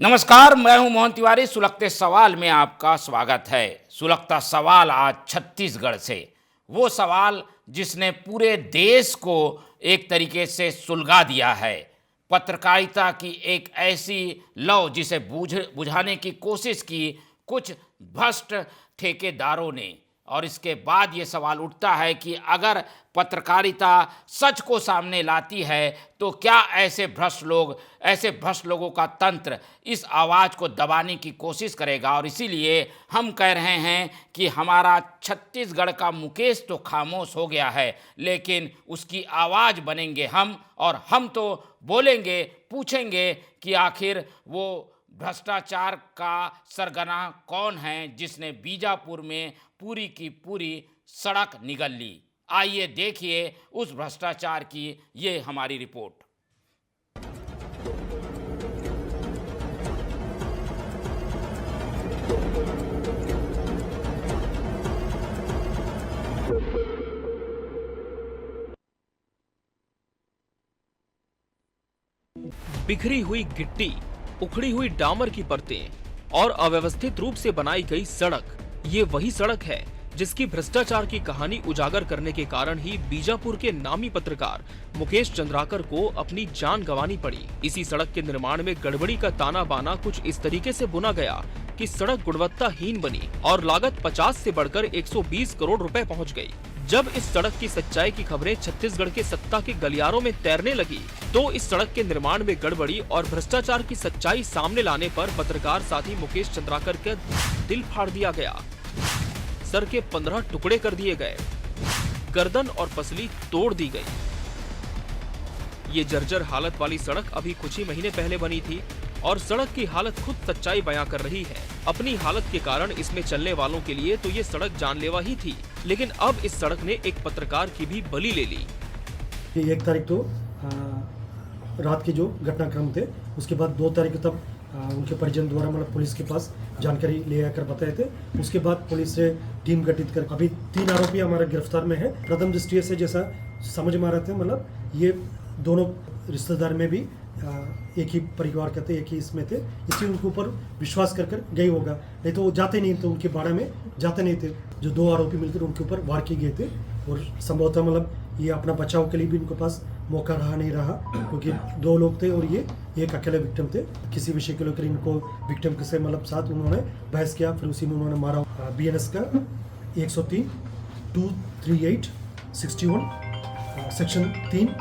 नमस्कार, मैं हूं मोहन तिवारी। सुलगते सवाल में आपका स्वागत है। सुलगता सवाल आज छत्तीसगढ़ से, वो सवाल जिसने पूरे देश को एक तरीके से सुलगा दिया है। पत्रकारिता की एक ऐसी लौ जिसे बुझाने की कोशिश की कुछ भ्रष्ट ठेकेदारों ने। और इसके बाद ये सवाल उठता है कि अगर पत्रकारिता सच को सामने लाती है तो क्या ऐसे भ्रष्ट लोगों का तंत्र इस आवाज़ को दबाने की कोशिश करेगा। और इसीलिए हम कह रहे हैं कि हमारा छत्तीसगढ़ का मुकेश तो खामोश हो गया है, लेकिन उसकी आवाज़ बनेंगे हम, और हम तो बोलेंगे, पूछेंगे कि आखिर वो भ्रष्टाचार का सरगना कौन है जिसने बीजापुर में पूरी की पूरी सड़क निगल ली। आइए देखिए उस भ्रष्टाचार की ये हमारी रिपोर्ट। बिखरी हुई गिट्टी, उखड़ी हुई डामर की परतें और अव्यवस्थित रूप से बनाई गई सड़क, ये वही सड़क है जिसकी भ्रष्टाचार की कहानी उजागर करने के कारण ही बीजापुर के नामी पत्रकार मुकेश चंद्राकर को अपनी जान गंवानी पड़ी। इसी सड़क के निर्माण में गड़बड़ी का ताना बाना कुछ इस तरीके से बुना गया कि सड़क गुणवत्ताहीन बनी और लागत 50 से बढ़कर 120 करोड़ रुपए पहुंच गई। जब इस सड़क की सच्चाई की खबरें छत्तीसगढ़ के सत्ता के गलियारों में तैरने लगी, तो इस सड़क के निर्माण में गड़बड़ी और भ्रष्टाचार की सच्चाई सामने लाने पर पत्रकार साथी मुकेश चंद्राकर का दिल फाड़ दिया गया। सर के 15 टुकड़े कर दिए गए, गर्दन और पसली तोड़ दी गई। ये जर्जर हालत वाली सड़क अभी कुछ ही महीने पहले बनी थी और सड़क की हालत खुद सच्चाई बयां कर रही है। अपनी हालत के कारण इसमें चलने वालों के लिए तो ये सड़क जानलेवा ही थी, लेकिन अब इस सड़क ने एक पत्रकार की भी बलि ले ली। 1 तारीख तो रात के जो घटनाक्रम थे, उसके बाद 2 तारीख तब उनके परिजन द्वारा मतलब पुलिस के पास जानकारी ले आकर बताए थे। उसके बाद पुलिस ने टीम गठित कर अभी 3 आरोपी हमारे गिरफ्तार में है। प्रथम दृष्टि से जैसा समझ में आ रहे थे, मतलब ये दोनों रिश्तेदार में भी एक ही परिवार के थे, एक ही इसमें थे, इसलिए उनके ऊपर विश्वास कर गए होगा। नहीं तो वो जाते नहीं थे, उनके बारे में जाते नहीं थे। जो 2 आरोपी मिलकर उनके ऊपर वार किए गए थे और संभवतः मतलब ये अपना बचाव के लिए भी इनके पास मौका नहीं रहा, क्योंकि 2 लोग थे और ये एक अकेले विक्टिम थे। किसी विषय को लेकर इनको विक्टिम के से मतलब साथ उन्होंने बहस किया, फिर उसी में उन्होंने मारा। BNS का 103, 238, 61, सेक्शन 3,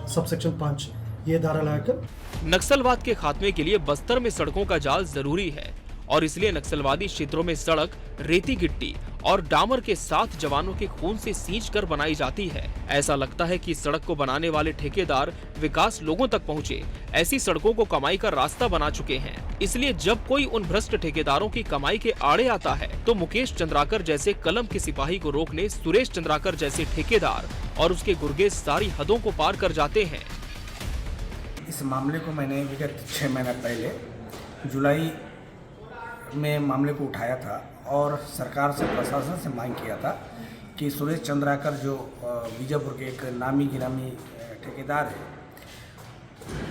सबसेक्शन 5 ये धारा लगाकर नक्सलवाद के खात्मे के लिए बस्तर में सड़कों का जाल जरूरी है और इसलिए नक्सलवादी क्षेत्रों में सड़क रेती गिट्टी और डामर के साथ जवानों के खून से सींच कर बनाई जाती है। ऐसा लगता है कि सड़क को बनाने वाले ठेकेदार विकास लोगों तक पहुँचे, ऐसी सड़कों को कमाई का रास्ता बना चुके हैं। इसलिए जब कोई उन भ्रष्ट ठेकेदारों की कमाई के आड़े आता है तो मुकेश चंद्राकर जैसे कलम के सिपाही को रोकने सुरेश चंद्राकर जैसे ठेकेदार और उसके गुर्गे सारी हदों को पार कर जाते हैं। इस मामले को मैंने विगत 6 महीना पहले जुलाई में मामले को उठाया था और सरकार से, प्रशासन से मांग किया था कि सुरेश चंद्राकर जो बीजापुर के एक नामी गिरामी ठेकेदार है,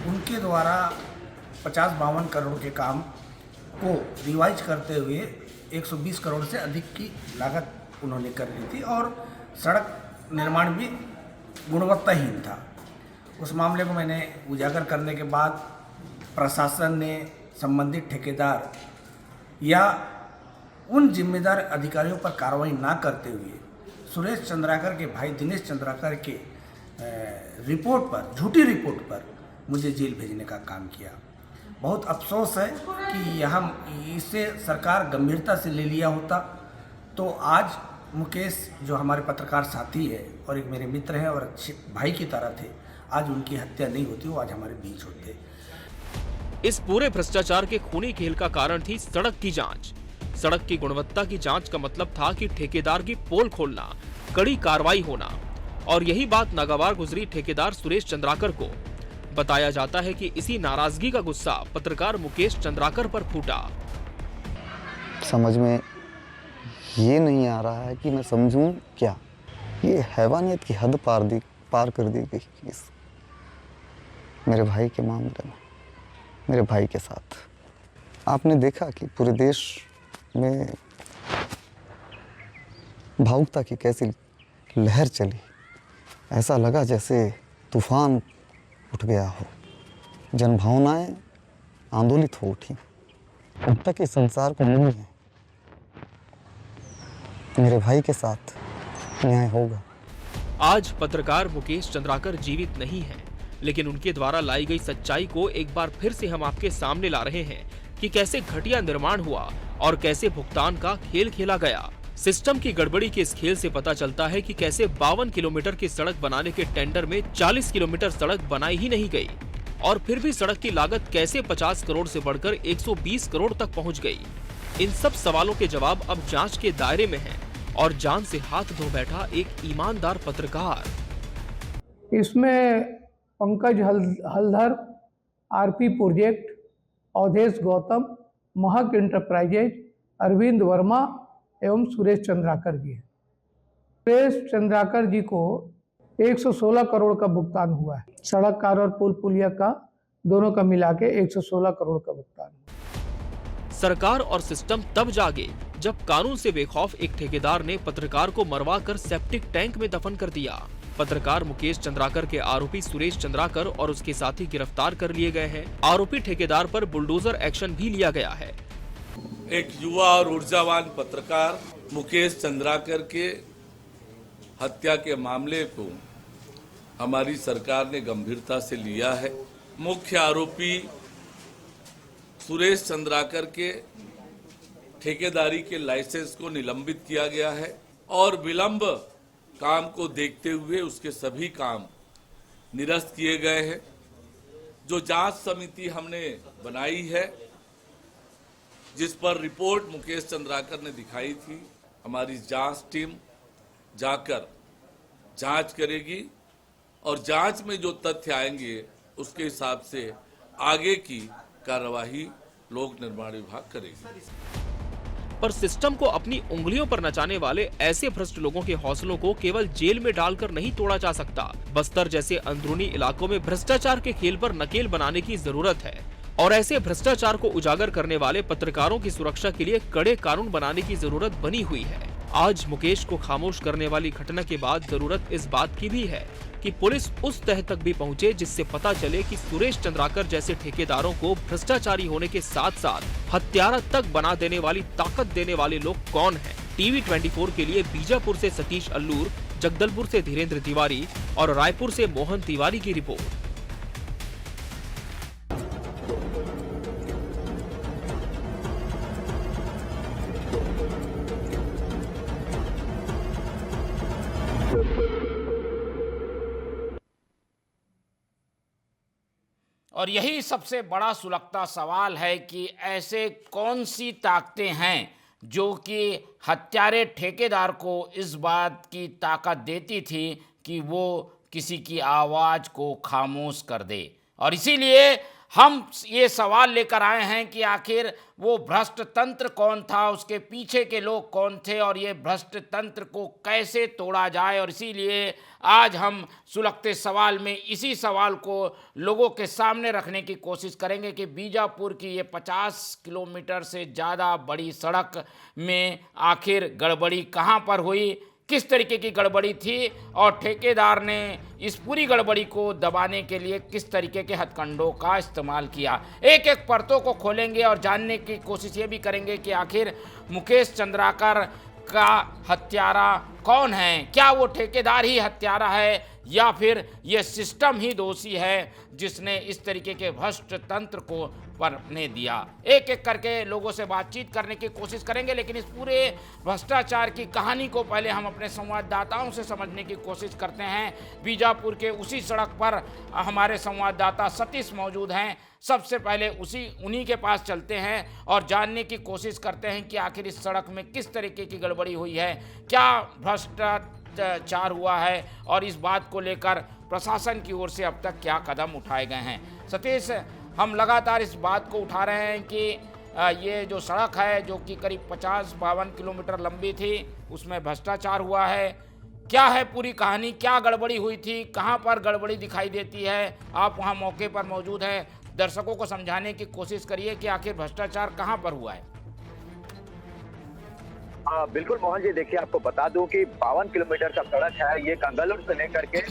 उनके द्वारा 50-52 करोड़ के काम को रिवाइज करते हुए 120 करोड़ से अधिक की लागत उन्होंने कर ली थी और सड़क निर्माण भी गुणवत्ताहीन था। उस मामले को मैंने उजागर करने के बाद प्रशासन ने संबंधित ठेकेदार या उन जिम्मेदार अधिकारियों पर कार्रवाई ना करते हुए सुरेश चंद्राकर के भाई दिनेश चंद्राकर के रिपोर्ट पर, झूठी रिपोर्ट पर मुझे जेल भेजने का काम किया। बहुत अफसोस है कि यहाँ इसे सरकार गंभीरता से ले लिया होता तो आज मुकेश जो हमारे पत्रकार साथी है और एक मेरे मित्र हैं और अच्छे भाई की तरह थे, आज उनकी हत्या नहीं होती, वो आज हमारे बीच होते। इस पूरे भ्रष्टाचार के खूनी खेल का कारण थी सड़क की जांच। सड़क की गुणवत्ता की जांच का मतलब था कि ठेकेदार की पोल खोलना, कड़ी कार्रवाई होना, और यही बात नागवार गुजरी ठेकेदार सुरेश चंद्राकर को। बताया जाता है कि इसी नाराजगी का गुस्सा पत्रकार मुकेश चंद्राकर पर फूटा। समझ में ये नहीं आ रहा है कि मैं समझूं क्या। ये हैवानियत की हद पार कर दी गई मेरे भाई के मामले में, मेरे भाई के साथ। आपने देखा कि पूरे देश में भावुकता की कैसी लहर चली। ऐसा लगा जैसे तूफान उठ गया हो। जनभावनाएं आंदोलित हो उठी। अब तक इस संसार को नहीं है। मेरे भाई के साथ न्याय होगा। आज पत्रकार मुकेश चंद्राकर जीवित नहीं हैं, लेकिन उनके द्वारा लाई गई सच्चाई को एक बार फिर से हम आपके सामने ला रहे हैं कि कैसे घटिया निर्माण हुआ और कैसे भुगतान का खेल खेला गया। सिस्टम की गड़बड़ी के इस खेल से पता चलता है कि कैसे 52 किलोमीटर की सड़क बनाने के टेंडर में 40 किलोमीटर सड़क बनाई ही नहीं गई और फिर भी सड़क की लागत कैसे 50 करोड़ से बढ़कर 120 करोड़ तक पहुंच गई। इन सब सवालों के जवाब अब जांच के दायरे में हैं और जान से हाथ धो बैठा एक ईमानदार पत्रकार। इसमें पंकज हल्दर, आरपी प्रोजेक्ट, अवधेश गौतम, महक इंटरप्राइजेज, अरविंद वर्मा एवं सुरेश चंद्राकर जी हैं। सुरेश चंद्राकर जी को 116 करोड़ का भुगतान हुआ है। सड़क कार और पुल पुलिया का दोनों का मिला के 116 करोड़ का भुगतान हुआ। सरकार और सिस्टम तब जागे जब कानून से बेखौफ एक ठेकेदार ने पत्रकार को मरवा कर सेप्टिक टैंक में दफन कर दिया। पत्रकार मुकेश चंद्राकर के आरोपी सुरेश चंद्राकर और उसके साथी गिरफ्तार कर लिए गए हैं। आरोपी ठेकेदार पर बुलडोजर एक्शन भी लिया गया है। एक युवा और ऊर्जावान पत्रकार मुकेश चंद्राकर के हत्या के मामले को हमारी सरकार ने गंभीरता से लिया है। मुख्य आरोपी सुरेश चंद्राकर के ठेकेदारी के लाइसेंस को निलंबित किया गया है और विलंब काम को देखते हुए उसके सभी काम निरस्त किए गए हैं। जो जांच समिति हमने बनाई है, जिस पर रिपोर्ट मुकेश चंद्राकर ने दिखाई थी, हमारी जांच टीम जाकर जांच करेगी और जांच में जो तथ्य आएंगे उसके हिसाब से आगे की कार्यवाही लोक निर्माण विभाग करेगी। पर सिस्टम को अपनी उंगलियों पर नचाने वाले ऐसे भ्रष्ट लोगों के हौसलों को केवल जेल में डालकर नहीं तोड़ा जा सकता। बस्तर जैसे अंदरूनी इलाकों में भ्रष्टाचार के खेल पर नकेल बनाने की जरूरत है और ऐसे भ्रष्टाचार को उजागर करने वाले पत्रकारों की सुरक्षा के लिए कड़े कानून बनाने की जरूरत बनी हुई है। आज मुकेश को खामोश करने वाली घटना के बाद जरूरत इस बात की भी है कि पुलिस उस तह तक भी पहुंचे जिससे पता चले कि सुरेश चंद्राकर जैसे ठेकेदारों को भ्रष्टाचारी होने के साथ साथ हत्यारा तक बना देने वाली ताकत देने वाले लोग कौन हैं। टीवी 24 के लिए बीजापुर से सतीश अल्लूर, जगदलपुर से धीरेन्द्र तिवारी और रायपुर से मोहन तिवारी की रिपोर्ट। और यही सबसे बड़ा सुलगता सवाल है कि ऐसे कौन सी ताकतें हैं जो कि हत्यारे ठेकेदार को इस बात की ताकत देती थी कि वो किसी की आवाज़ को खामोश कर दे। और इसीलिए हम ये सवाल लेकर आए हैं कि आखिर वो भ्रष्ट तंत्र कौन था, उसके पीछे के लोग कौन थे और ये भ्रष्ट तंत्र को कैसे तोड़ा जाए। और इसीलिए आज हम सुलगते सवाल में इसी सवाल को लोगों के सामने रखने की कोशिश करेंगे कि बीजापुर की ये 50 किलोमीटर से ज़्यादा बड़ी सड़क में आखिर गड़बड़ी कहाँ पर हुई, किस तरीके की गड़बड़ी थी और ठेकेदार ने इस पूरी गड़बड़ी को दबाने के लिए किस तरीके के हथकंडों का इस्तेमाल किया। एक एक परतों को खोलेंगे और जानने की कोशिश ये भी करेंगे कि आखिर मुकेश चंद्राकर का हत्यारा कौन है। क्या वो ठेकेदार ही हत्यारा है या फिर ये सिस्टम ही दोषी है जिसने इस तरीके के भ्रष्ट तंत्र को पनपने दिया। एक एक करके लोगों से बातचीत करने की कोशिश करेंगे, लेकिन इस पूरे भ्रष्टाचार की कहानी को पहले हम अपने संवाददाताओं से समझने की कोशिश करते हैं। बीजापुर के उसी सड़क पर हमारे संवाददाता सतीश मौजूद हैं। सबसे पहले उन्हीं के पास चलते हैं और जानने की कोशिश करते हैं कि आखिर इस सड़क में किस तरीके की गड़बड़ी हुई है, क्या भ्रष्टाचार हुआ है और इस बात को लेकर प्रशासन की ओर से अब तक क्या कदम उठाए गए हैं। सतीश, हम लगातार इस बात को उठा रहे हैं कि ये जो सड़क है जो कि करीब 50-52 किलोमीटर लंबी थी, उसमें भ्रष्टाचार हुआ है। क्या है पूरी कहानी, क्या गड़बड़ी हुई थी, कहाँ पर गड़बड़ी दिखाई देती है? आप वहाँ मौके पर मौजूद हैं, दर्शकों को समझाने की कोशिश करिए कि आखिर भ्रष्टाचार कहाँ पर हुआ है। बिल्कुल मोहन जी, देखिए आपको बता दूं कि 52 किलोमीटर का सड़क है। ये कंगलुर से लेकर के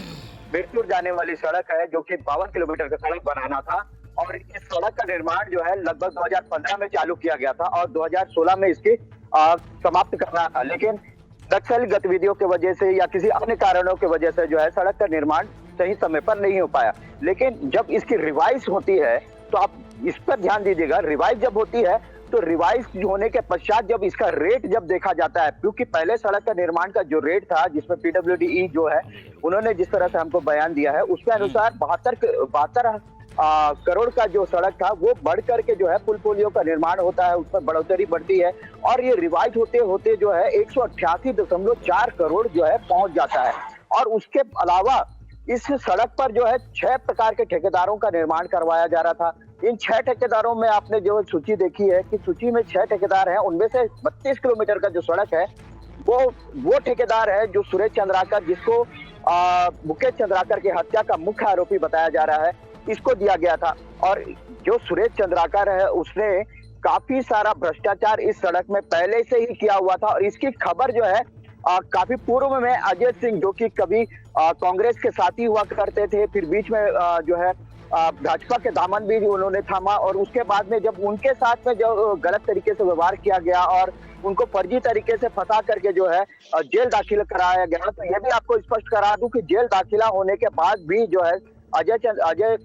मिरतुर जाने वाली सड़क है, जो कि 52 किलोमीटर का सड़क बनाना था। और इस सड़क का निर्माण जो है लगभग 2015 में चालू किया गया था और 2016 में इसकी समाप्त करना था। लेकिन नक्सली गतिविधियों की वजह से या किसी अन्य कारणों की वजह से जो है सड़क का निर्माण सही समय पर नहीं हो पाया। लेकिन जब इसकी रिवाइज होती है तो आप इस पर ध्यान दीजिएगा। रिवाइज जब होती है तो रिवाइज होने के पश्चात जब इसका रेट जब देखा जाता है, क्योंकि पहले सड़क का निर्माण का जो रेट था, जिसमें PWD जो है उन्होंने जिस तरह से हमको बयान दिया है उसके अनुसार 72 करोड़ का जो सड़क था वो बढ़ करके जो है पुल पुलियों का निर्माण होता है, उस पर बढ़ोतरी बढ़ती है और ये रिवाइज होते होते जो है 188.4 करोड़ जो है पहुंच जाता है। और उसके अलावा इस सड़क पर जो है 6 प्रकार के ठेकेदारों का निर्माण करवाया जा रहा था। इन 6 ठेकेदारों में आपने जो सूची देखी है कि सूची में 6 ठेकेदार हैं, उनमें से 32 किलोमीटर का जो सड़क है वो ठेकेदार है जो सुरेश चंद्राकर, जिसको मुकेश चंद्राकर की हत्या का मुख्य आरोपी बताया जा रहा है, इसको दिया गया था। और जो सुरेश चंद्राकर है उसने काफी सारा भ्रष्टाचार इस सड़क में पहले से ही किया हुआ था और इसकी खबर जो है काफी पूर्व में अजय सिंह, जो कि कभी कांग्रेस के साथी हुआ करते थे, फिर बीच में जो है भाजपा के दामन भी उन्होंने थामा और उसके बाद में जब उनके साथ में जो गलत तरीके से व्यवहार किया गया और उनको फर्जी तरीके से फंसा करके जो है जेल दाखिल कराया गया। तो ये भी आपको स्पष्ट करा दूं कि जेल दाखिला होने के बाद भी जो है अजय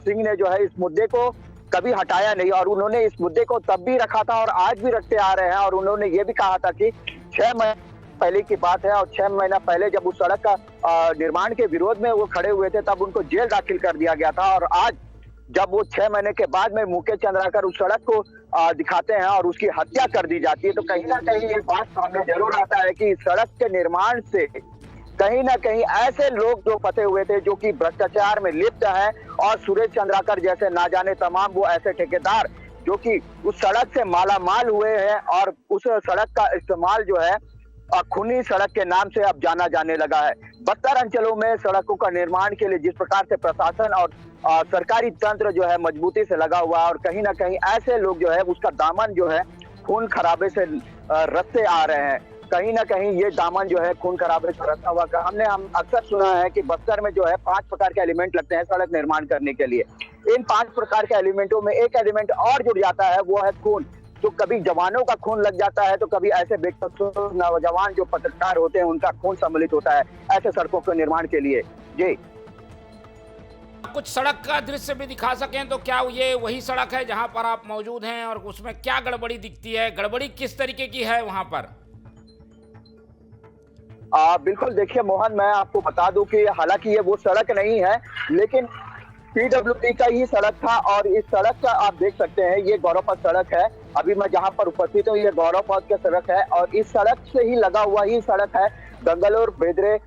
सिंह ने जो है इस मुद्दे को कभी हटाया नहीं और उन्होंने इस मुद्दे को तब भी रखा था और आज भी रखते आ रहे हैं। और उन्होंने ये भी कहा था कि 6 महीने पहले की बात है और 6 महीना पहले जब उस सड़क का निर्माण के विरोध में वो खड़े हुए थे तब उनको जेल दाखिल कर दिया गया था। और आज जब वो 6 महीने के बाद में मुकेश चंद्राकर उस सड़क को दिखाते हैं और उसकी हत्या कर दी जाती है, तो कहीं ना कहीं ये बात सामने जरूर आता है कि सड़क के निर्माण से कहीं ना कहीं ऐसे लोग जो फंसे हुए थे, जो कि भ्रष्टाचार में लिप्त हैं, और सुरेश चंद्राकर जैसे ना जाने तमाम वो ऐसे ठेकेदार जो कि उस सड़क से मालामाल हुए हैं और उस सड़क का इस्तेमाल जो है खूनी सड़क के नाम से अब जाना जाने लगा है। बस्तर अंचलों में सड़कों का निर्माण के लिए जिस प्रकार से प्रशासन और सरकारी तंत्र जो है मजबूती से लगा हुआ है और कहीं ना कहीं ऐसे लोग जो है उसका दामन जो है खून खराबे से रस्ते आ रहे हैं। कहीं ना कहीं ये दामन जो है खून खराबे से रस्ता हुआ का हम अक्सर सुना है कि बस्तर में जो है 5 प्रकार के एलिमेंट लगते हैं सड़क निर्माण करने के लिए। इन 5 प्रकार के एलिमेंटों में एक एलिमेंट और जुड़ जाता है, वो है खून। तो कभी जवानों का खून लग जाता है तो कभी ऐसे बेकसूर नौजवान जो पत्रकार होते हैं उनका खून सम्मिलित होता है ऐसे सड़कों के निर्माण के लिए। जी, कुछ सड़क का दृश्य भी दिखा सकें तो क्या ये वही सड़क है जहां पर आप मौजूद हैं और उसमें क्या गड़बड़ी दिखती है? गड़बड़ी किस तरीके की है वहां पर? बिल्कुल, देखिए मोहन, मैं आपको बता दूं कि हालांकि ये वो सड़क नहीं है लेकिन PWD का ही सड़क था और इस सड़क का आप देख सकते हैं ये गौरव पथ सड़क है। अभी मैं जहां पर उपस्थित हूँ ये गौरव पथ की सड़क है और इस सड़क से ही लगा हुआ ही सड़क है गंगलोर बेदरे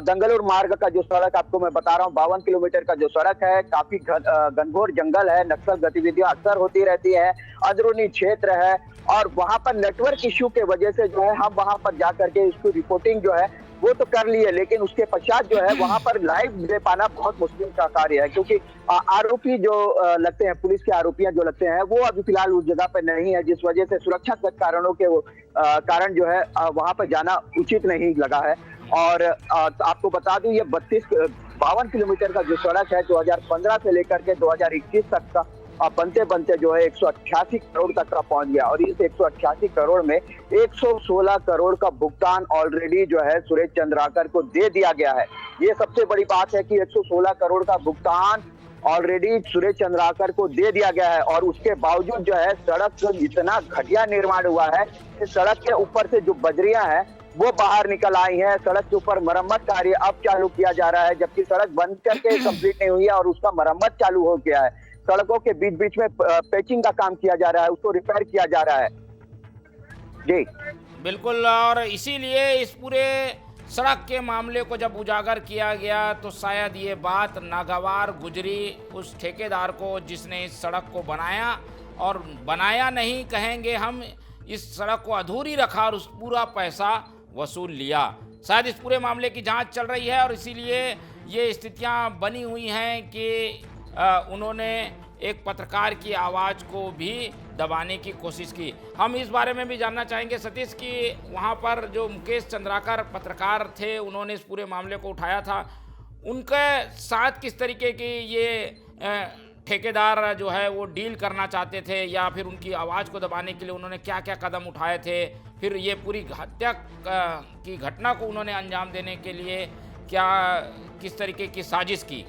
गंगलोर मार्ग का जो सड़क आपको मैं बता रहा हूँ 52 किलोमीटर का जो सड़क है। काफी घनघोर जंगल है, नक्सल गतिविधियां अक्सर होती रहती है, अंदरूनी क्षेत्र है और वहां पर नेटवर्क इश्यू के वजह से जो है हम वहां पर जाकर के इसकी रिपोर्टिंग जो है वो तो कर लिए, लेकिन उसके पश्चात जो है वहां पर लाइव दे पाना बहुत मुश्किल का कार्य है क्योंकि आरोपी जो लगते हैं, पुलिस के आरोपियां जो लगते हैं वो अभी फिलहाल उस जगह पर नहीं है, जिस वजह से सुरक्षागत कारणों के कारण जो है वहां पर जाना उचित नहीं लगा है। और आपको बता दूं ये 52 किलोमीटर का जो सड़क है 2015 से लेकर के 2021 तक का बनते बनते जो है 188 करोड़ तक का पहुंच गया और इस 188 करोड़ में 116 करोड़ का भुगतान ऑलरेडी जो है सुरेश चंद्राकर को दे दिया गया है। ये सबसे बड़ी बात है कि 116 करोड़ का भुगतान ऑलरेडी सुरेश चंद्राकर को दे दिया गया है और उसके बावजूद जो है सड़क इतना घटिया निर्माण हुआ है कि सड़क के ऊपर से जो बजरियां हैं वो बाहर निकल आई हैं। सड़क के ऊपर मरम्मत कार्य अब चालू किया जा रहा है, जबकि सड़क बंद करके कंप्लीट नहीं हुई है और उसका मरम्मत चालू हो गया है। सड़कों के बीच बीच में पैचिंग का काम किया जा रहा है, उसको रिपेयर किया जा रहा है। जी बिल्कुल, और इसीलिए इस पूरे सड़क के मामले को जब उजागर किया गया तो शायद ये बात नागवार गुजरी उस ठेकेदार को जिसने इस सड़क को बनाया, और बनाया नहीं कहेंगे हम, इस सड़क को अधूरी रखा और उस पूरा पैसा वसूल लिया। शायद इस पूरे मामले की जांच चल रही है और इसीलिए ये स्थितियां बनी हुई हैं कि उन्होंने एक पत्रकार की आवाज़ को भी दबाने की कोशिश की। हम इस बारे में भी जानना चाहेंगे सतीश कि वहाँ पर जो मुकेश चंद्राकर पत्रकार थे, उन्होंने इस पूरे मामले को उठाया था, उनके साथ किस तरीके की ये ठेकेदार जो है वो डील करना चाहते थे, या फिर उनकी आवाज़ को दबाने के लिए उन्होंने क्या क्या कदम उठाए थे, फिर ये पूरी हत्या की घटना को उन्होंने अंजाम देने के लिए क्या किस तरीके की साजिश की?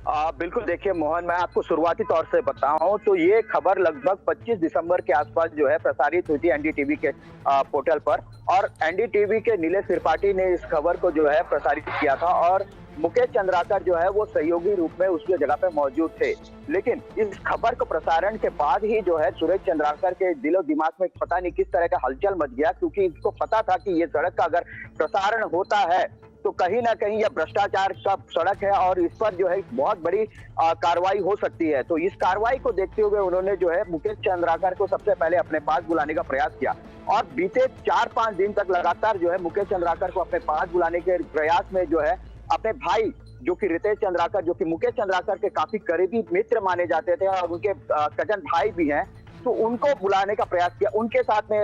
बिल्कुल, देखिए मोहन, मैं आपको शुरुआती तौर से बताऊं तो ये खबर लगभग 25 दिसंबर के आसपास जो है प्रसारित हुई थी एनडीटीवी के पोर्टल पर, और एनडीटीवी के नीलेश त्रिपाठी ने इस खबर को जो है प्रसारित किया था, और मुकेश चंद्राकर जो है वो सहयोगी रूप में उस जगह पे मौजूद थे। लेकिन इस खबर को प्रसारण के बाद ही जो है सुरेश चंद्राकर के दिलो दिमाग में पता नहीं किस तरह का हलचल मच गया, क्योंकि इसको पता था कि ये सड़क का अगर प्रसारण होता है तो कहीं ना कहीं यह भ्रष्टाचार का सड़क है और इस पर जो है बहुत बड़ी कार्रवाई हो सकती है। तो इस कार्रवाई को देखते हुए उन्होंने जो है मुकेश चंद्राकर को सबसे पहले अपने पास बुलाने का प्रयास किया, और बीते 4-5 दिन तक लगातार जो है मुकेश चंद्राकर को अपने पास बुलाने के प्रयास में जो है अपने भाई जो कि रितेश चंद्राकर, जो कि मुकेश चंद्राकर के काफी करीबी मित्र माने जाते थे और उनके कजन भाई भी हैं, तो उनको बुलाने का प्रयास किया, उनके साथ में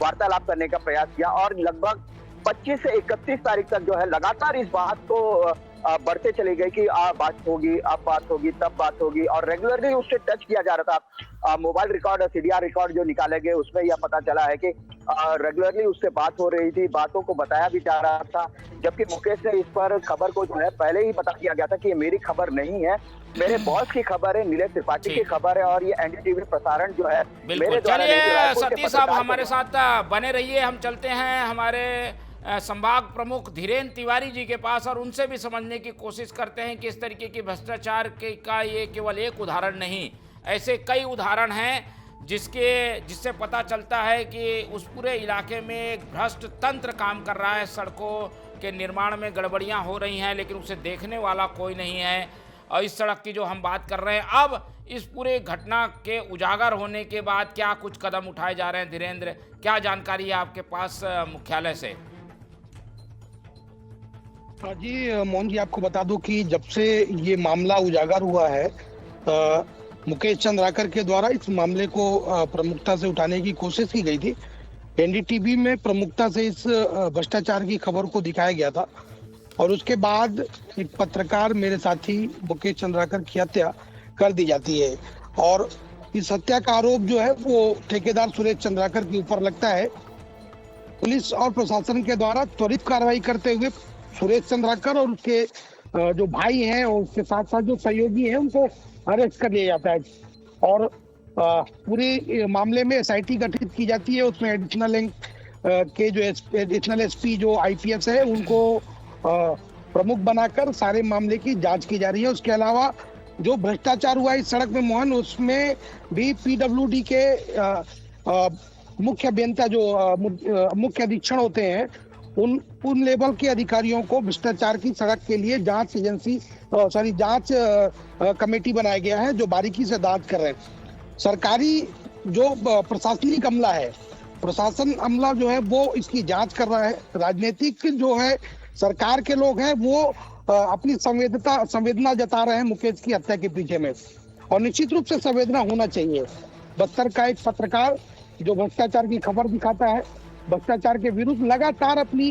वार्तालाप करने का प्रयास किया, और लगभग 25 से 31 तारीख तक जो है लगातार इस बात को बढ़ते चली गई कि बात होगी, अब बात होगी, तब बात होगी, और रेगुलरली उससे टच किया जा रहा था। मोबाइल रिकॉर्ड और सीडीआर रिकॉर्ड जो निकाले गए उसमें यह पता चला है कि रेगुलरली उससे बात हो रही थी, बातों को बताया भी जा रहा था, जबकि मुकेश ने इस पर खबर को जो है पहले ही बता दिया गया था कि ये मेरी खबर नहीं है, मेरे बॉस की खबर है, नीलेश त्रिपाठी की खबर है, और ये एनडीटीवी प्रसारण जो है बिल्कुल। चलिए सतीश साहब हमारे साथ बने रहिए, हम चलते हैं हमारे संभाग प्रमुख धीरेन्द्र तिवारी जी के पास और उनसे भी समझने की कोशिश करते हैं कि इस तरीके की भ्रष्टाचार का ये केवल एक उदाहरण नहीं, ऐसे कई उदाहरण हैं जिससे पता चलता है कि उस पूरे इलाके में एक भ्रष्ट तंत्र काम कर रहा है, सड़कों के निर्माण में गड़बड़ियां हो रही हैं लेकिन उसे देखने वाला कोई नहीं है। और इस सड़क की जो हम बात कर रहे हैं, अब इस पूरे घटना के उजागर होने के बाद क्या कुछ कदम उठाए जा रहे हैं? धीरेन्द्र, क्या जानकारी है आपके पास मुख्यालय से? जी मोहन जी, आपको बता दूं कि जब से ये मामला उजागर हुआ है, मुकेश चंद्राकर के द्वारा इस मामले को प्रमुखता से उठाने की कोशिश की गई थी। एनडीटीवी में प्रमुखता से इस भ्रष्टाचार की खबर को दिखाया गया था, और उसके बाद एक पत्रकार मेरे साथी मुकेश चंद्राकर की हत्या कर दी जाती है, और इस हत्या का आरोप जो है वो ठेकेदार सुरेश चंद्राकर के ऊपर लगता है। पुलिस और प्रशासन के द्वारा त्वरित कार्रवाई करते हुए सुरेश चंद्राकर और उसके जो भाई हैं और उसके साथ साथ जो सहयोगी हैं उनको अरेस्ट कर लिया जाता है, और पूरे मामले में एसआईटी गठित की जाती है। उसमें एडिशनल के जो एडिशनल एसपी जो आईपीएस है उनको प्रमुख बनाकर सारे मामले की जांच की जा रही है। उसके अलावा जो भ्रष्टाचार हुआ इस सड़क में मोहन, उसमें भी पीडब्ल्यूडी के मुख्य अभियंता जो मुख्य अधीक्षण होते हैं उन लेवल के अधिकारियों को भ्रष्टाचार की सड़क के लिए जांच कमेटी बनाया गया है जो बारीकी से जांच कर रहे हैं। सरकारी जो प्रशासनिक अमला है, प्रशासन अमला जो है वो इसकी जांच कर रहा है। राजनीतिक जो है सरकार के लोग हैं वो अपनी संवेदना जता रहे हैं मुकेश की हत्या के पीछे में, और निश्चित रूप से संवेदना होना चाहिए। बस्तर का एक पत्रकार जो भ्रष्टाचार की खबर दिखाता है, भ्रष्टाचार के विरुद्ध लगातार अपनी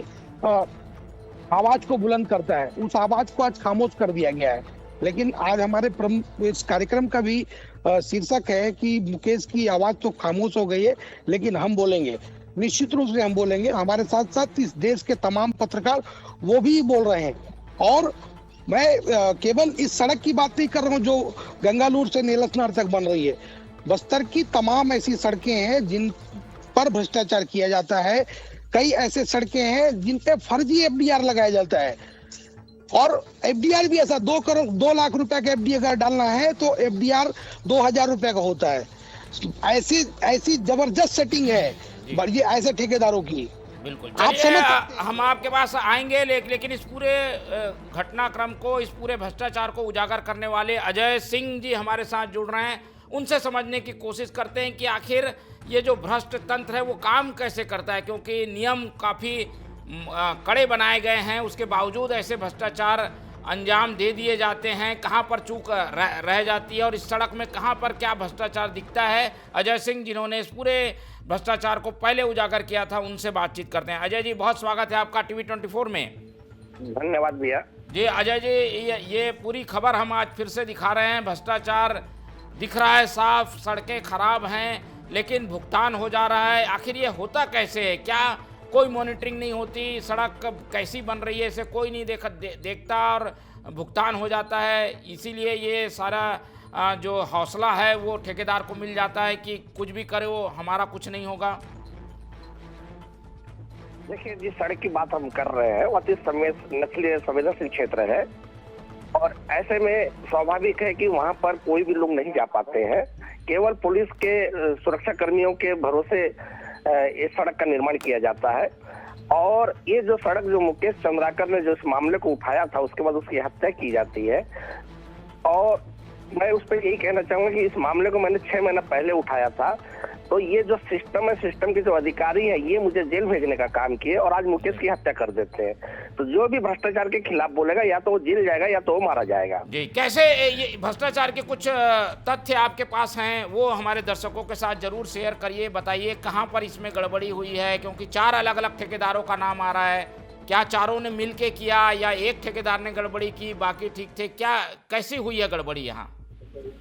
आवाज को बुलंद करता है, उस आवाज को आज खामोश कर दिया गया है। लेकिन आज हमारे इस कार्यक्रम का भी शीर्षक है कि मुकेश की आवाज तो खामोश हो गई है, लेकिन हम बोलेंगे, निश्चित रूप से हम बोलेंगे। हमारे साथ साथ इस देश के तमाम पत्रकार वो भी बोल रहे हैं, और मैं केवल इस सड़क की बात नहीं कर रहा हूँ जो गंगालूर से नेलसनार तक बन रही है। बस्तर की तमाम ऐसी सड़कें हैं जिन पर भ्रष्टाचार किया जाता है। कई ऐसे सड़कें हैं जिन पे फर्जी एफडीआर लगाया जाता है, और एफडीआर भी ऐसा 2 लाख रुपए का एफडीआर अगर डालना है तो एफडीआर 2000 रुपए का होता है। ऐसी जबरदस्त सेटिंग है ये ऐसे ठेकेदारों की। बिल्कुल, चलिए हम आपके पास आएंगे, लेकिन इस पूरे घटनाक्रम को, इस पूरे भ्रष्टाचार को उजागर करने वाले अजय सिंह जी हमारे साथ जुड़ रहे हैं, उनसे समझने की कोशिश करते हैं कि आखिर ये जो भ्रष्ट तंत्र है वो काम कैसे करता है, क्योंकि नियम काफ़ी कड़े बनाए गए हैं, उसके बावजूद ऐसे भ्रष्टाचार अंजाम दे दिए जाते हैं, कहाँ पर चूक रह जाती है और इस सड़क में कहाँ पर क्या भ्रष्टाचार दिखता है। अजय सिंह जिन्होंने इस पूरे भ्रष्टाचार को पहले उजागर किया था, उनसे बातचीत करते हैं। अजय जी, बहुत स्वागत है आपका टीवी 24 में। धन्यवाद भैया। जी अजय जी, ये पूरी खबर हम आज फिर से दिखा रहे हैं। भ्रष्टाचार दिख रहा है साफ, सड़कें खराब हैं लेकिन भुगतान हो जा रहा है। आखिर ये होता कैसे है? क्या कोई मॉनिटरिंग नहीं होती? सड़क कैसी बन रही है इसे कोई नहीं देखता और भुगतान हो जाता है। इसीलिए ये सारा जो हौसला है वो ठेकेदार को मिल जाता है कि कुछ भी करे वो हमारा कुछ नहीं होगा। देखिए, जिस सड़क की बात हम कर रहे हैं वो अति नस्लीय संवेदनशील क्षेत्र है और ऐसे में स्वाभाविक है कि वहां पर कोई भी लोग नहीं जा पाते हैं। केवल पुलिस के सुरक्षा कर्मियों के भरोसे इस सड़क का निर्माण किया जाता है। और ये जो सड़क जो मुकेश चंद्राकर ने जो इस मामले को उठाया था उसके बाद उसकी हत्या की जाती है। और मैं उस पर यही कहना चाहूंगा कि इस मामले को मैंने 6 महीना पहले उठाया था, तो ये जो सिस्टम है, सिस्टम के जो अधिकारी है, ये मुझे जेल भेजने का काम किए और आज मुकेश की हत्या कर देते हैं। तो जो भी भ्रष्टाचार के खिलाफ बोलेगा या तो वो जेल जाएगा या तो वो मारा जाएगा। जी, कैसे ये भ्रष्टाचार के कुछ तथ्य आपके पास हैं वो हमारे दर्शकों के साथ जरूर शेयर करिए, बताइए कहाँ पर इसमें गड़बड़ी हुई है, क्योंकि 4 अलग अलग ठेकेदारों का नाम आ रहा है। क्या चारों ने मिलके किया या एक ठेकेदार ने गड़बड़ी की, बाकी ठीक थे? क्या कैसी हुई है गड़बड़ी यहाँ?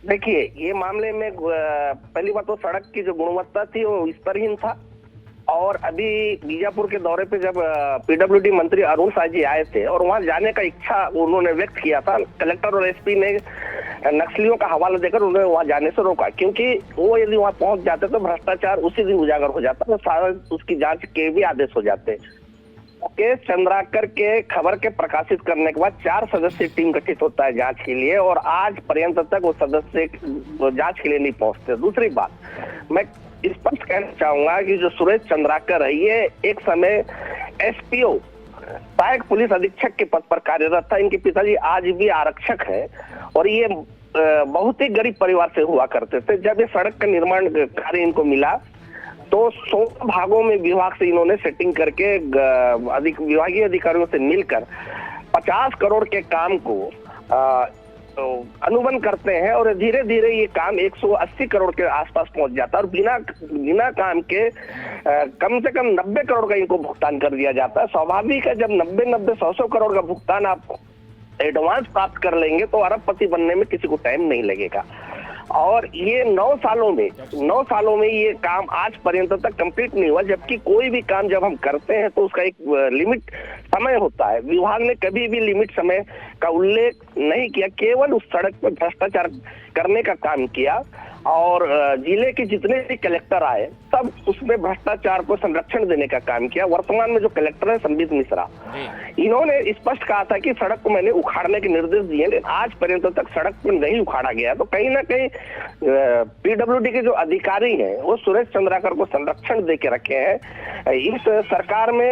देखिए, ये मामले में पहली बात तो सड़क की जो गुणवत्ता थी वो स्तरहीन था। और अभी बीजापुर के दौरे पे जब पीडब्ल्यूडी मंत्री अरुण साह जी आए थे और वहां जाने का इच्छा उन्होंने व्यक्त किया था, कलेक्टर और एसपी ने नक्सलियों का हवाला देकर उन्हें वहां जाने से रोका, क्योंकि वो यदि वहां पहुंच जाते तो भ्रष्टाचार उसी दिन उजागर हो जाता तो शायद उसकी जांच के भी आदेश हो जाते। मुकेश चंद्राकर के खबर के प्रकाशित करने के बाद 4 सदस्यीय टीम गठित होता है जांच के लिए और आज पर्यंत तक वो सदस्य जांच के लिए नहीं पहुंचते। दूसरी बात, मैं स्पष्ट कहना चाहूंगा कि जो सुरेश चंद्राकर है ये एक समय एसपीओ सहायक पुलिस अधीक्षक के पद पर कार्यरत था। इनके पिताजी आज भी आरक्षक है और ये बहुत ही गरीब परिवार से हुआ करते थे। जब ये सड़क का निर्माण कार्य इनको मिला तो 16 भागों में विभाग से इन्होंने सेटिंग करके विभागीय अधिकारियों से मिलकर 50 करोड़ के काम को अनुबंध करते हैं और धीरे धीरे ये काम 180 करोड़ के आसपास पहुंच जाता है और बिना काम के कम से कम 90 करोड़ का इनको भुगतान कर दिया जाता है। स्वाभाविक है, जब 90 100 करोड़ का भुगतान आप एडवांस प्राप्त कर लेंगे तो अरबपति बनने में किसी को टाइम नहीं लगेगा। और ये 9 सालों में ये काम आज पर्यंत तक कंप्लीट नहीं हुआ, जबकि कोई भी काम जब हम करते हैं तो उसका एक लिमिट समय होता है। विभाग ने कभी भी लिमिट समय का उल्लेख नहीं किया, केवल उस सड़क पर भ्रष्टाचार करने का काम किया। और जिले के जितने भी कलेक्टर आए सब उसमें भ्रष्टाचार को संरक्षण देने का काम किया। वर्तमान में जो कलेक्टर है संबित मिश्रा, इन्होंने स्पष्ट कहा था कि सड़क को मैंने उखाड़ने के निर्देश दिए, लेकिन आज पर्यंत तक सड़क को नहीं उखाड़ा गया। तो कहीं ना कहीं पीडब्ल्यूडी के जो अधिकारी हैं वो सुरेश चंद्राकर को संरक्षण दे के रखे हैं। इस सरकार में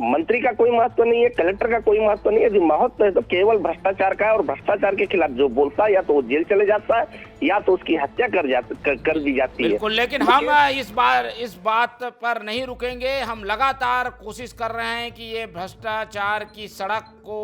मंत्री का कोई महत्व नहीं है, कलेक्टर का कोई महत्व नहीं है। जो महत्व है तो केवल भ्रष्टाचार का है और भ्रष्टाचार के खिलाफ जो बोलता है या तो वो जेल चले जाता है या तो उसकी हत्या कर दी जाती है। बिल्कुल, लेकिन हम इस बात पर नहीं रुकेंगे। हम लगातार कोशिश कर रहे हैं कि ये भ्रष्टाचार की सड़क को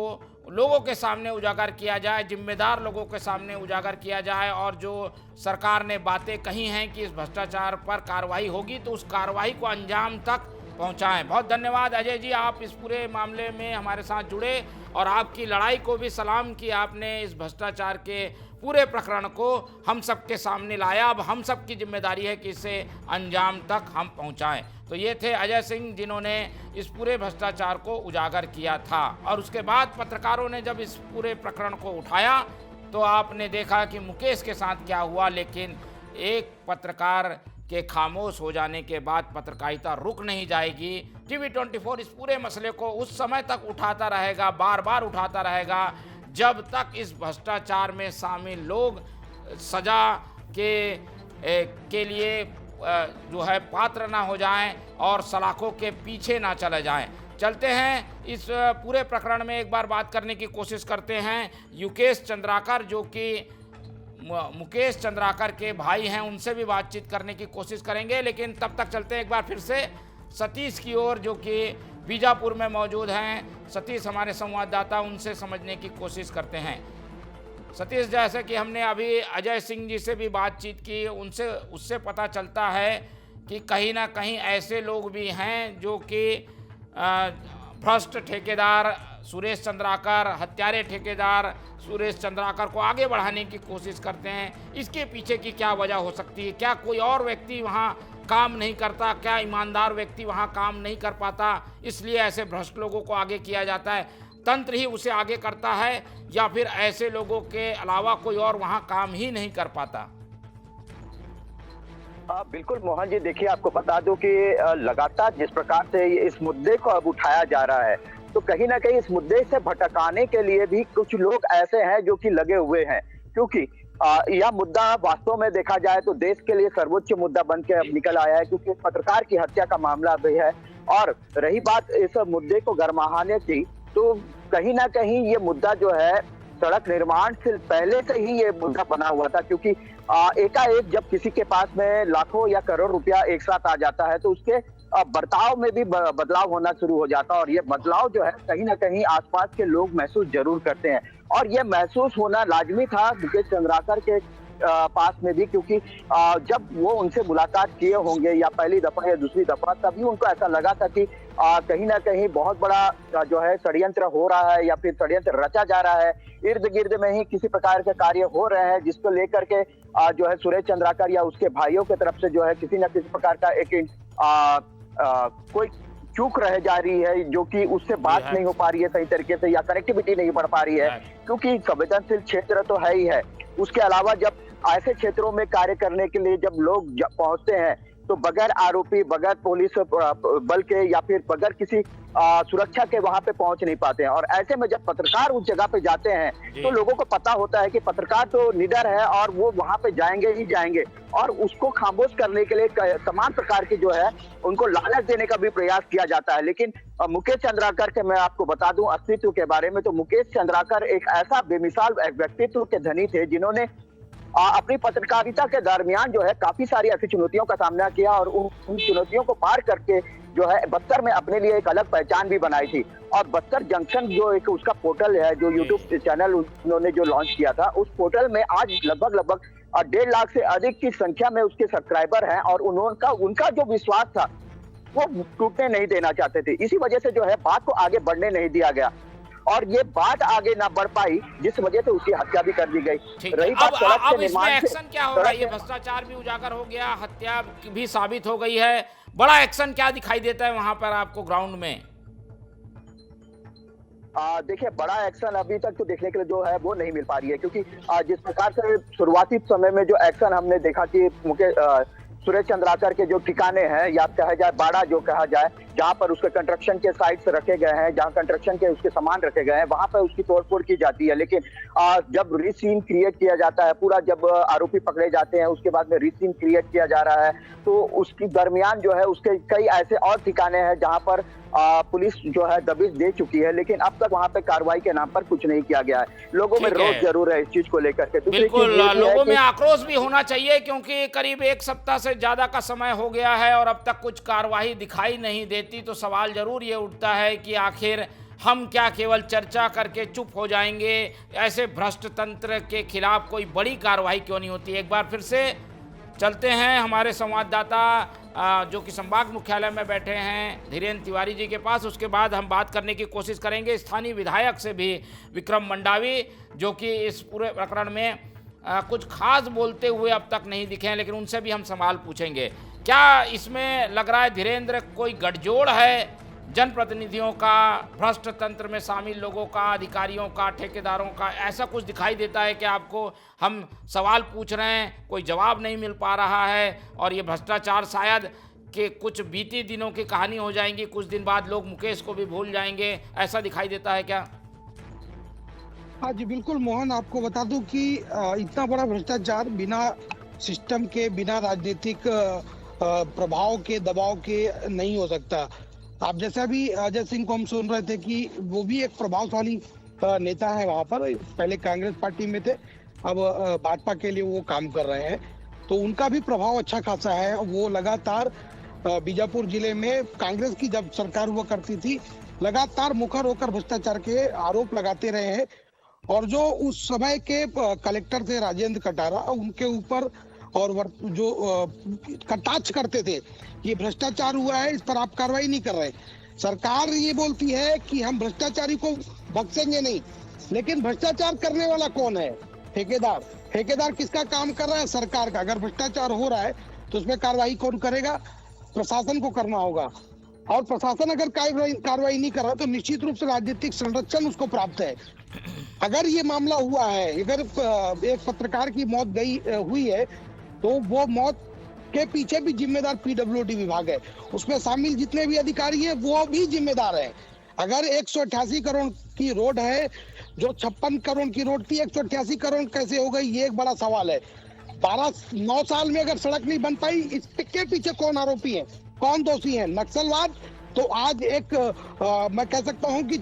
लोगों के सामने उजागर किया जाए, जिम्मेदार लोगों के सामने उजागर किया जाए और जो सरकार ने बातें कही हैं कि इस भ्रष्टाचार पर कार्रवाई होगी तो उस कार्रवाई को अंजाम तक पहुंचाएं। बहुत धन्यवाद अजय जी, आप इस पूरे मामले में हमारे साथ जुड़े और आपकी लड़ाई को भी सलाम कि आपने इस भ्रष्टाचार के पूरे प्रकरण को हम सबके सामने लाया। अब हम सबकी जिम्मेदारी है कि इसे अंजाम तक हम पहुंचाएं। तो ये थे अजय सिंह जिन्होंने इस पूरे भ्रष्टाचार को उजागर किया था। और उसके बाद पत्रकारों ने जब इस पूरे प्रकरण को उठाया तो आपने देखा कि मुकेश के साथ क्या हुआ, लेकिन एक पत्रकार के खामोश हो जाने के बाद पत्रकारिता रुक नहीं जाएगी। टीवी 24 इस पूरे मसले को उस समय तक उठाता रहेगा, बार बार उठाता रहेगा, जब तक इस भ्रष्टाचार में शामिल लोग सजा के लिए जो है पात्र ना हो जाएं और सलाखों के पीछे ना चले जाएं। चलते हैं इस पूरे प्रकरण में एक बार बात करने की कोशिश करते हैं युकेश चंद्राकर, जो कि मुकेश चंद्राकर के भाई हैं, उनसे भी बातचीत करने की कोशिश करेंगे। लेकिन तब तक चलते हैं एक बार फिर से सतीश की ओर, जो कि बीजापुर में मौजूद हैं सतीश हमारे संवाददाता, उनसे समझने की कोशिश करते हैं। सतीश, जैसे कि हमने अभी अजय सिंह जी से भी बातचीत की, उससे पता चलता है कि कहीं ना कहीं ऐसे लोग भी हैं जो कि भ्रष्ट ठेकेदार सुरेश चंद्राकर, हत्यारे ठेकेदार सुरेश चंद्राकर को आगे बढ़ाने की कोशिश करते हैं। इसके पीछे की क्या वजह हो सकती है? क्या कोई और व्यक्ति वहाँ काम नहीं करता? क्या ईमानदार व्यक्ति वहाँ काम नहीं कर पाता, इसलिए ऐसे भ्रष्ट लोगों को आगे किया जाता है? तंत्र ही उसे आगे करता है या फिर ऐसे लोगों के अलावा कोई और वहाँ काम ही नहीं कर पाता? बिल्कुल मोहन जी, देखिए आपको बता दूं कि लगातार जिस प्रकार से इस मुद्दे को अब उठाया जा रहा है, तो कहीं ना कहीं इस मुद्दे से भटकाने के लिए भी कुछ लोग ऐसे हैं जो कि लगे हुए हैं, क्योंकि यह मुद्दा वास्तव में देखा जाए तो देश के लिए सर्वोच्च मुद्दा बन के अब निकल आया है, क्योंकि पत्रकार की हत्या का मामला भी है। और रही बात इस मुद्दे को गरमाने की, तो कहीं ना कहीं ये मुद्दा जो है सड़क निर्माण से पहले से ही ये मुद्दा बना हुआ था, क्योंकि एकाएक जब किसी के पास में लाखों या करोड़ रुपया एक साथ आ जाता है तो उसके बर्ताव में भी बदलाव होना शुरू हो जाता है। और ये बदलाव जो है कहीं ना कहीं आसपास के लोग महसूस जरूर करते हैं, और ये महसूस होना लाजमी था मुकेश चंद्राकर के पास में भी, क्योंकि जब वो उनसे मुलाकात किए होंगे या पहली दफा या दूसरी दफा, तभी उनको ऐसा लगा था कि कहीं ना कहीं बहुत बड़ा जो है षड्यंत्र हो रहा है या फिर षड्यंत्र रचा जा रहा है, इर्द गिर्द में ही किसी प्रकार के कार्य हो रहे हैं, जिसको लेकर के जो है सुरेश चंद्राकर या उसके भाइयों की तरफ से जो है किसी न किसी प्रकार का एक कोई चूक रह जा रही है, जो कि उससे बात नहीं हो पा रही है सही तरीके से, या कनेक्टिविटी नहीं बढ़ पा रही है, क्योंकि संवेदनशील क्षेत्र तो है ही है। उसके अलावा जब ऐसे क्षेत्रों में कार्य करने के लिए जब लोग पहुंचते हैं तो बगैर आरोपी, बगैर पुलिस बल के या फिर बगैर किसी सुरक्षा के वहां पे पहुंच नहीं पाते हैं। और ऐसे में जब पत्रकार उस जगह पे जाते हैं तो लोगों को पता होता है कि पत्रकार तो निडर है और वो वहां पे जाएंगे ही जाएंगे, और उसको खामोश करने के लिए तमाम प्रकार की जो है उनको लालच देने का भी प्रयास किया जाता है। लेकिन मुकेश चंद्राकर के मैं आपको बता दूं अस्तित्व के बारे में, तो मुकेश चंद्राकर एक ऐसा बेमिसाल व्यक्तित्व के धनी थे जिन्होंने अपनी पत्रकारिता के दरमियान जो है काफी सारी ऐसी चुनौतियों का सामना किया, और उन चुनौतियों को पार करके जो है बस्तर में अपने लिए एक अलग पहचान भी बनाई थी। और बस्तर जंक्शन जो एक उसका पोर्टल है, जो यूट्यूब चैनल उन्होंने जो लॉन्च किया था, उस पोर्टल में आज लगभग 1.5 लाख से अधिक की संख्या में उसके सब्सक्राइबर हैं, और उनका जो विश्वास था वो टूटने नहीं देना चाहते थे। इसी वजह से जो है बात को आगे बढ़ने नहीं दिया गया, और ये बात आगे ना बढ़ पाई, जिस वजह से उसकी हत्या भी कर दी गई। रही बात सड़क के निर्माण से, एक्शन क्या होगा? ये भ्रष्टाचार भी उजागर हो गया, हत्या भी साबित हो गई है, बड़ा एक्शन क्या दिखाई देता है वहां पर आपको ग्राउंड में? देखिए, बड़ा एक्शन अभी तक तो देखने के लिए जो है वो नहीं मिल पा रही है, क्योंकि जिस प्रकार से शुरुआती समय में जो एक्शन हमने देखा कि सुरेश चंद्राकर के जो ठिकाने हैं, या कहा जाए बाड़ा जो कहा जाए, जहां पर उसके कंस्ट्रक्शन के साइट्स रखे गए हैं, जहां कंस्ट्रक्शन के उसके सामान रखे गए हैं, वहां पर उसकी तोड़फोड़ की जाती है। लेकिन जब रीसीन क्रिएट किया जाता है पूरा, जब आरोपी पकड़े जाते हैं उसके बाद में रीसीन क्रिएट किया जा रहा है, तो उसकी दरमियान जो है उसके कई ऐसे और ठिकाने हैं जहां पर पुलिस जो है दबिश दे चुकी है, लेकिन अब तक वहां पे कार्रवाई के नाम पर कुछ नहीं किया गया है। लोगों में रोष जरूर है इस चीज को लेकर के। बिल्कुल, लोगों में आक्रोश भी होना चाहिए, क्योंकि करीब 1 सप्ताह से ज्यादा का समय हो गया है और अब तक कुछ कार्रवाई दिखाई नहीं देती। तो सवाल जरूर ये उठता है कि आखिर हम क्या केवल चर्चा करके चुप हो जाएंगे? ऐसे भ्रष्ट तंत्र के खिलाफ कोई बड़ी कार्रवाई क्यों नहीं होती? एक बार फिर से चलते हैं हमारे संवाददाता जो कि संभाग मुख्यालय में बैठे हैं धीरेन्द्र तिवारी जी के पास। उसके बाद हम बात करने की कोशिश करेंगे स्थानीय विधायक से भी, विक्रम मंडावी, जो कि इस पूरे प्रकरण में कुछ खास बोलते हुए अब तक नहीं दिखे हैं, लेकिन उनसे भी हम सवाल पूछेंगे। क्या इसमें लग रहा है धीरेन्द्र कोई गठजोड़ है जनप्रतिनिधियों का, भ्रष्ट तंत्र में शामिल लोगों का, अधिकारियों का, ठेकेदारों का? ऐसा कुछ दिखाई देता है कि आपको हम सवाल पूछ रहे हैं, कोई जवाब नहीं मिल पा रहा है, और ये भ्रष्टाचार शायद कि कुछ बीती दिनों की कहानी हो जाएंगी, कुछ दिन बाद लोग मुकेश को भी भूल जाएंगे, ऐसा दिखाई देता है क्या? हाँ जी बिल्कुल मोहन, आपको बता दूं कि इतना बड़ा भ्रष्टाचार बिना सिस्टम के, बिना राजनीतिक प्रभाव के, दबाव के नहीं हो सकता। आप जैसा भी अजय सिंह को हम सुन रहे थे कि वो भी एक प्रभावशाली नेता है वहां पर, पहले कांग्रेस पार्टी में थे, अब भाजपा के लिए वो काम कर रहे हैं, तो उनका भी प्रभाव अच्छा खासा है। वो लगातार बीजापुर जिले में कांग्रेस की जब सरकार हुआ करती थी, लगातार मुखर होकर भ्रष्टाचार के आरोप लगाते रहे हैं। और जो उस समय के कलेक्टर थे राजेंद्र कटारा, उनके ऊपर और जो कटाक्ष करते थे ये भ्रष्टाचार हुआ है, इस पर आप कार्रवाई नहीं कर रहे। सरकार ये बोलती है कि हम भ्रष्टाचारी को बख्शेंगे नहीं, लेकिन भ्रष्टाचार करने वाला कौन है? ठेकेदार। ठेकेदार किसका काम कर रहा है? सरकार का। अगर भ्रष्टाचार हो रहा है तो उसमें कार्रवाई कौन करेगा? प्रशासन को करना होगा। और प्रशासन अगर कार्रवाई नहीं कर रहा तो निश्चित रूप से राजनीतिक संरक्षण उसको प्राप्त है। अगर ये मामला हुआ है, अगर एक पत्रकार की मौत हुई है, तो वो मौत के पीछे भी जिम्मेदार पीडब्ल्यूडी विभाग है। उसमें शामिल जितने भी अधिकारी हैं वो भी जिम्मेदार हैं। अगर 188 करोड़ की रोड है, जो 56 करोड़ की रोड थी, 188 करोड़ कैसे हो गई, ये एक बड़ा सवाल है। 9 साल में अगर सड़क नहीं बन पाई, इसके पीछे कौन आरोपी है, कौन दोषी है? नक्सलवाद। तो आज मैं कह सकता हूं कि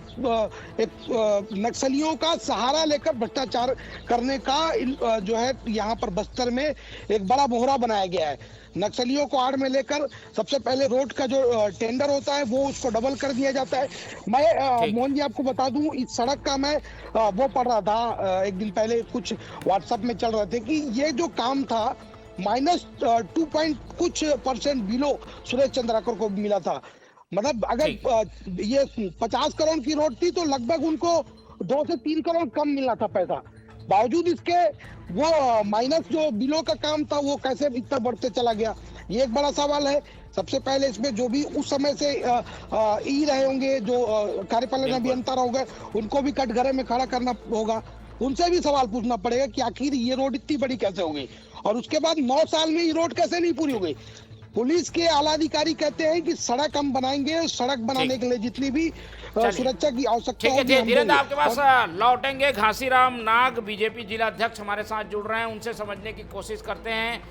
नक्सलियों का सहारा लेकर भ्रष्टाचार करने का जो है यहाँ पर बस्तर में एक बड़ा मोहरा बनाया गया है। नक्सलियों को आड़ में लेकर सबसे पहले रोड का जो टेंडर होता है वो उसको डबल कर दिया जाता है। मैं मोहन जी आपको बता दूं, इस सड़क का मैं वो पढ़ रहा था एक दिन पहले, कुछ व्हाट्सएप में चल रहे थे कि ये जो काम था -2% बिलो सुरेश चंद्राकर को मिला था। मतलब अगर ये 50 करोड़ की रोड थी तो लगभग उनको 2 से 3 करोड़ कम मिलना था पैसा। बावजूद इसके वो माइनस जो बिलों का काम था वो कैसे इतना बढ़ते चला गया, ये एक बड़ा सवाल है। सबसे पहले इसमें जो भी उस समय से ई रहे होंगे, जो कार्यपालन अभियंता होंगे, उनको भी कटघरे में खड़ा करना होगा। उनसे भी सवाल पूछना पड़ेगा कि आखिर ये रोड इतनी बड़ी कैसे हो गई। और उसके बाद 9 साल में ये रोड कैसे नहीं पूरी हो गई। पुलिस के आला अधिकारी कहते हैं कि सड़क हम बनाएंगे, सड़क बनाने के लिए जितनी भी सुरक्षा की आवश्यकता है। धीरेन्द्र, आपके पास लौटेंगे। घासीराम नाग बीजेपी जिला अध्यक्ष हमारे साथ जुड़ रहे हैं, उनसे समझने की कोशिश करते हैं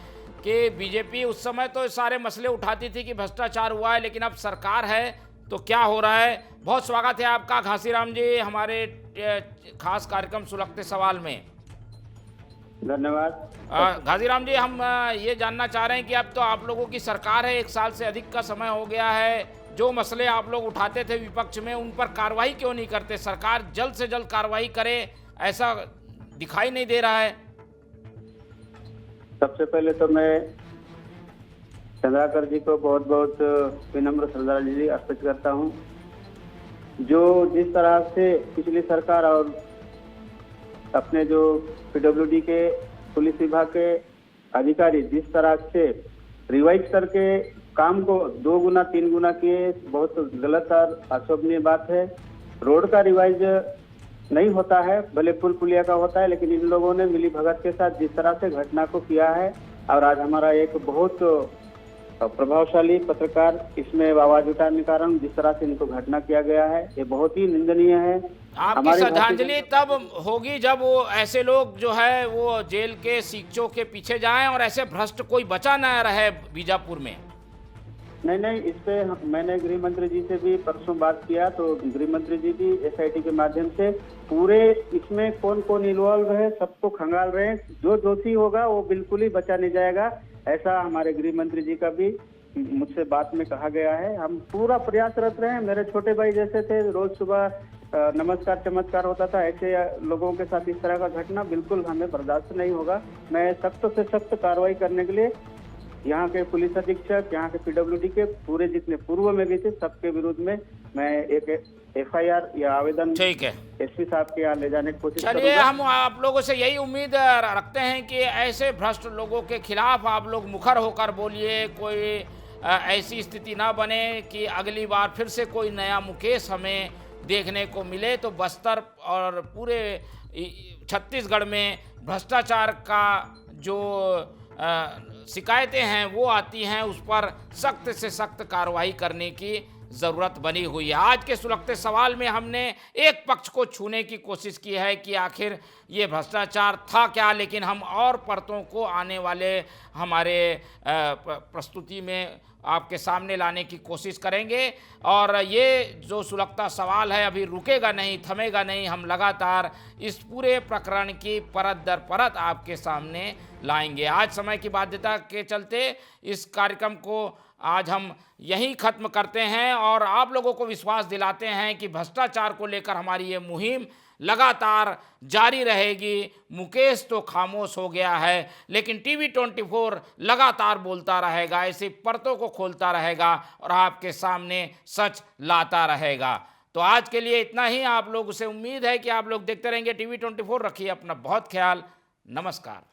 कि बीजेपी उस समय तो सारे मसले उठाती थी कि भ्रष्टाचार हुआ है, लेकिन अब सरकार है तो क्या हो रहा है। बहुत स्वागत है आपका घासीराम जी हमारे खास कार्यक्रम सुलगते सवाल में। धन्यवाद। घासीराम जी, हम ये जानना चाह रहे हैं कि अब तो आप लोगों की सरकार है, 1 साल से अधिक का समय हो गया है। जो मसले आप लोग उठाते थे विपक्ष में, उन पर कार्रवाई क्यों नहीं करते? सरकार जल्द से जल्द कार्रवाई करे, ऐसा दिखाई नहीं दे रहा है। सबसे पहले तो मैं चंद्राकर जी को बहुत बहुत विनम्र श्रद्धांजलि अर्पित करता हूं। जो जिस तरह से पिछली सरकार और अपने जो पीडब्ल्यूडी के पुलिस विभाग के अधिकारी जिस तरह से रिवाइज करके काम को 2 गुना 3 गुना किए, बहुत गलत और अशोभनीय बात है। रोड का रिवाइज नहीं होता है, भले पुल पुलिया का होता है, लेकिन इन लोगों ने मिली भगत के साथ जिस तरह से घटना को किया है, और आज हमारा एक बहुत प्रभावशाली पत्रकार इसमें आवाज उठाने के कारण जिस तरह से इनको घटना किया गया है, ये बहुत ही निंदनीय है। आपकी श्रद्धांजलि तब होगी जब वो ऐसे लोग जो है वो जेल के सीखचों के पीछे जाएं और ऐसे भ्रष्ट कोई बचा न रहे बीजापुर में। नहीं, इस पे मैंने गृह मंत्री जी से भी परसों बात किया, तो गृह मंत्री जी भी SIT के माध्यम से पूरे इसमें कौन कौन इन्वॉल्व है सबको खंगाल रहे हैं। जो दोषी होगा वो बिल्कुल ही बचा नहीं जाएगा, ऐसा हमारे गृह मंत्री जी का भी मुझसे बात में कहा गया है। हम पूरा प्रयासरत रहे हैं। मेरे छोटे भाई जैसे थे, रोज सुबह नमस्कार चमत्कार होता था, ऐसे लोगों के साथ इस तरह का घटना बिल्कुल हमें बर्दाश्त नहीं होगा। मैं सख्त से सख्त कार्रवाई करने के लिए यहाँ के पुलिस अधीक्षक, यहाँ के पीडब्ल्यूडी के पूरे जितने पूर्व में भी थे, सबके विरुद्ध में मैं एक FIR या आवेदन SP साहब के यहाँ ले जाने की कोशिश करूंगा। चलिए, हम आप लोगों से यही उम्मीद रखते हैं कि ऐसे भ्रष्ट लोगों के खिलाफ आप लोग मुखर होकर बोलिए, कोई ऐसी स्थिति ना बने कि अगली बार फिर से कोई नया मुकेश हमें देखने को मिले। तो बस्तर और पूरे छत्तीसगढ़ में भ्रष्टाचार का जो शिकायतें हैं वो आती हैं, उस पर सख्त से सख्त कार्रवाई करने की ज़रूरत बनी हुई है। आज के सुलगते सवाल में हमने एक पक्ष को छूने की कोशिश की है कि आखिर ये भ्रष्टाचार था क्या, लेकिन हम और परतों को आने वाले हमारे प्रस्तुति में आपके सामने लाने की कोशिश करेंगे। और ये जो सुलगता सवाल है अभी रुकेगा नहीं, थमेगा नहीं। हम लगातार इस पूरे प्रकरण की परत दर परत आपके सामने लाएंगे। आज समय की बाध्यता के चलते इस कार्यक्रम को आज हम यहीं ख़त्म करते हैं और आप लोगों को विश्वास दिलाते हैं कि भ्रष्टाचार को लेकर हमारी ये मुहिम लगातार जारी रहेगी। मुकेश तो खामोश हो गया है, लेकिन टीवी 24 लगातार बोलता रहेगा, ऐसी परतों को खोलता रहेगा और आपके सामने सच लाता रहेगा। तो आज के लिए इतना ही। आप लोग से उम्मीद है कि आप लोग देखते रहेंगे टीवी 24। रखिए अपना बहुत ख्याल। नमस्कार।